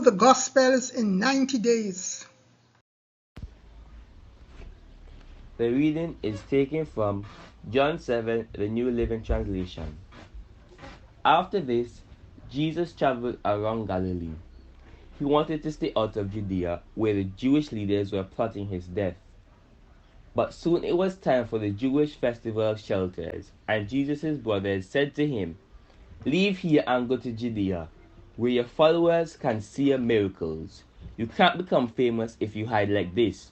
the Gospels in 90 days. The reading is taken from John 7, the New Living Translation. After this, Jesus traveled around Galilee. He wanted to stay out of Judea, where the Jewish leaders were plotting his death. But soon it was time for the Jewish festival of shelters, and Jesus' brothers said to him, "Leave here and go to Judea, where your followers can see your miracles. You can't become famous if you hide like this.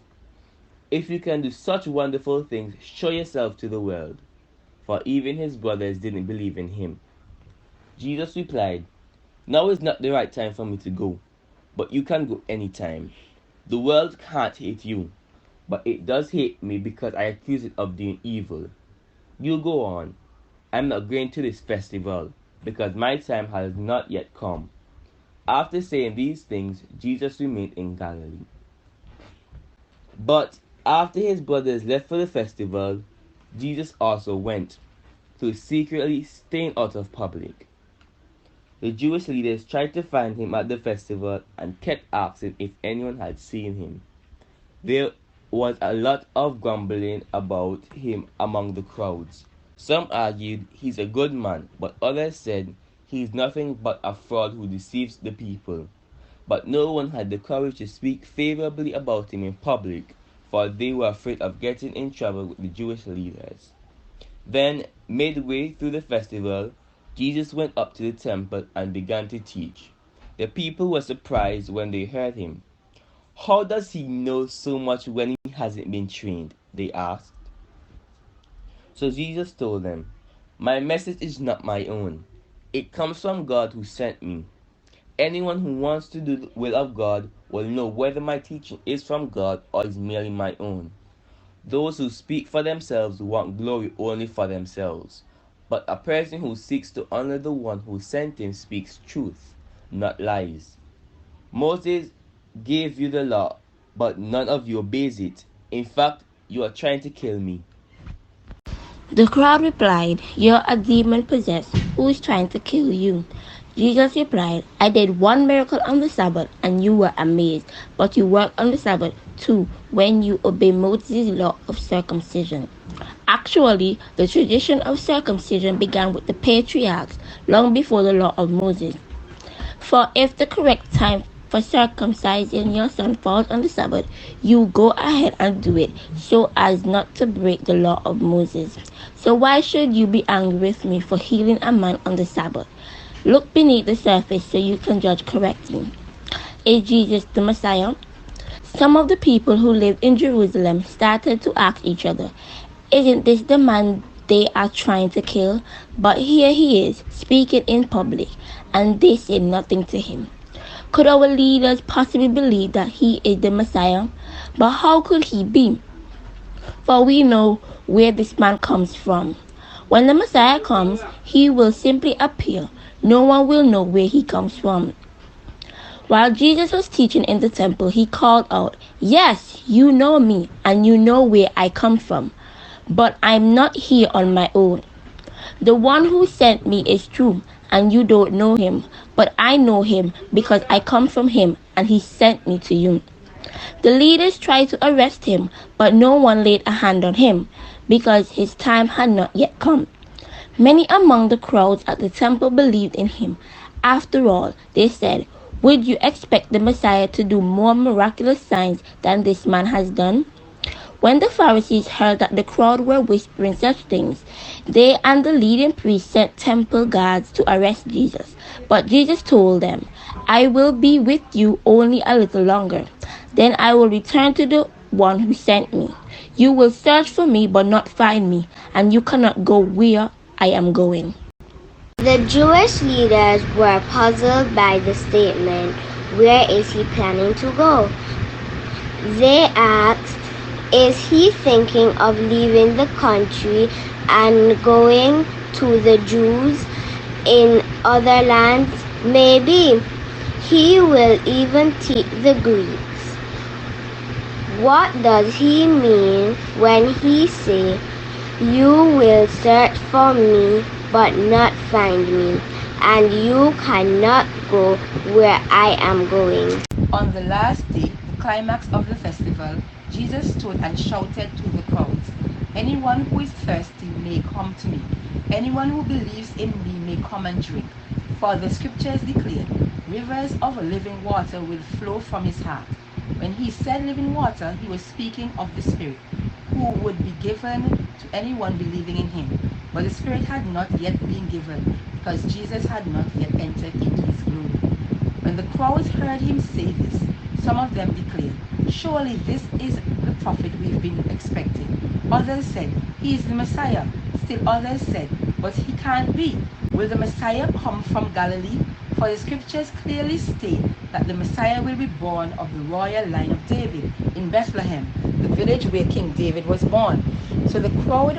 If you can do such wonderful things, show yourself to the world." For even his brothers didn't believe in him. Jesus replied, "Now is not the right time for me to go, but you can go any time. The world can't hate you, but it does hate me because I accuse it of doing evil. You go on. I'm not going to this festival, because my time has not yet come." After saying these things, Jesus remained in Galilee. But after his brothers left for the festival, Jesus also went, to secretly staying out of public. The Jewish leaders tried to find him at the festival and kept asking if anyone had seen him. There was a lot of grumbling about him among the crowds. Some argued he's a good man, but others said he's nothing but a fraud who deceives the people. But no one had the courage to speak favorably about him in public, for they were afraid of getting in trouble with the Jewish leaders. Then, midway through the festival, Jesus went up to the temple and began to teach. The people were surprised when they heard him. "How does he know so much when he hasn't been trained?" they asked. So Jesus told them, "My message is not my own. It comes from God who sent me. Anyone who wants to do the will of God will know whether my teaching is from God or is merely my own. Those who speak for themselves want glory only for themselves. But a person who seeks to honor the one who sent him speaks truth, not lies. Moses gave you the law, but none of you obeys it. In fact, you are trying to kill me." The crowd replied, "You're a demon-possessed. Who's trying to kill you?" Jesus replied, "I did one miracle on the Sabbath, and you were amazed. But you work on the Sabbath too, when you obey Moses' law of circumcision." Actually, the tradition of circumcision began with the patriarchs, long before the law of Moses. For if the correct time for circumcising your son falls on the Sabbath, you go ahead and do it, so as not to break the law of Moses. So why should you be angry with me for healing a man on the Sabbath? Look beneath the surface so you can judge correctly. Is Jesus the Messiah? Some of the people who lived in Jerusalem started to ask each other, "Isn't this the man they are trying to kill?" But here he is, speaking in public, and they say nothing to him. Could our leaders possibly believe that he is the Messiah? But how could he be? For we know where this man comes from. When the Messiah comes, he will simply appear. No one will know where he comes from. While Jesus was teaching in the temple, he called out, "Yes, you know me, and you know where I come from. But I'm not here on my own. The one who sent me is true, and you don't know him. But I know him because I come from him, and he sent me to you." The leaders tried to arrest him, but no one laid a hand on him, because his time had not yet come. Many among the crowds at the temple believed in him. After all, they said, "Would you expect the Messiah to do more miraculous signs than this man has done?" When the Pharisees heard that the crowd were whispering such things, they and the leading priests sent temple guards to arrest Jesus. But Jesus told them, "I will be with you only a little longer. Then I will return to the one who sent me. You will search for me but not find me, and you cannot go where I am going." The Jewish leaders were puzzled by the statement, "Where is he planning to go?" They asked, "Is he thinking of leaving the country and going to the Jews in other lands? Maybe he will even teach the Greeks. What does he mean when he says, 'You will search for me but not find me'? and you cannot go where I am going." On the last day, the climax of the festival, Jesus stood and shouted to the crowds, "Anyone who is thirsty may come to me. Anyone who believes in me may come and drink. For the scriptures declare, rivers of living water will flow from his heart." When he said living water, he was speaking of the Spirit, who would be given to anyone believing in him. But the Spirit had not yet been given, because Jesus had not yet entered into his glory. When the crowds heard him say this, some of them declared, "Surely this is the prophet we've been expecting." Others said, "He is the Messiah." Still others said, "But he can't be. Will the Messiah come from Galilee? For the scriptures clearly state that the Messiah will be born of the royal line of David in Bethlehem, the village where King David was born." So the crowd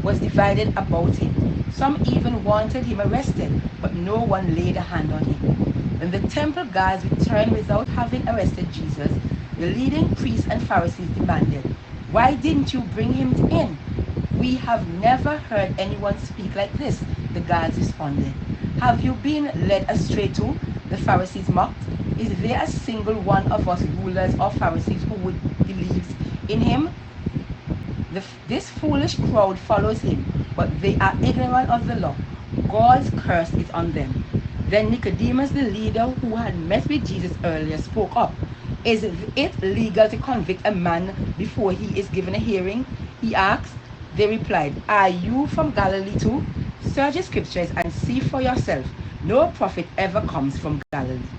was divided about him. Some even wanted him arrested, but no one laid a hand on him. When the temple guards returned without having arrested Jesus, the leading priests and Pharisees demanded, "Why didn't you bring him in?" "We have never heard anyone speak like this," the guards responded. "Have you been led astray too?" the Pharisees mocked. "Is there a single one of us rulers or Pharisees who would believe in him? This foolish crowd follows him, but they are ignorant of the law. God's curse is on them." Then Nicodemus, the leader who had met with Jesus earlier, spoke up. "Is it legal to convict a man before he is given a hearing?" he asked. They replied, "Are you from Galilee too? Search the scriptures and see for yourself. No prophet ever comes from Galilee."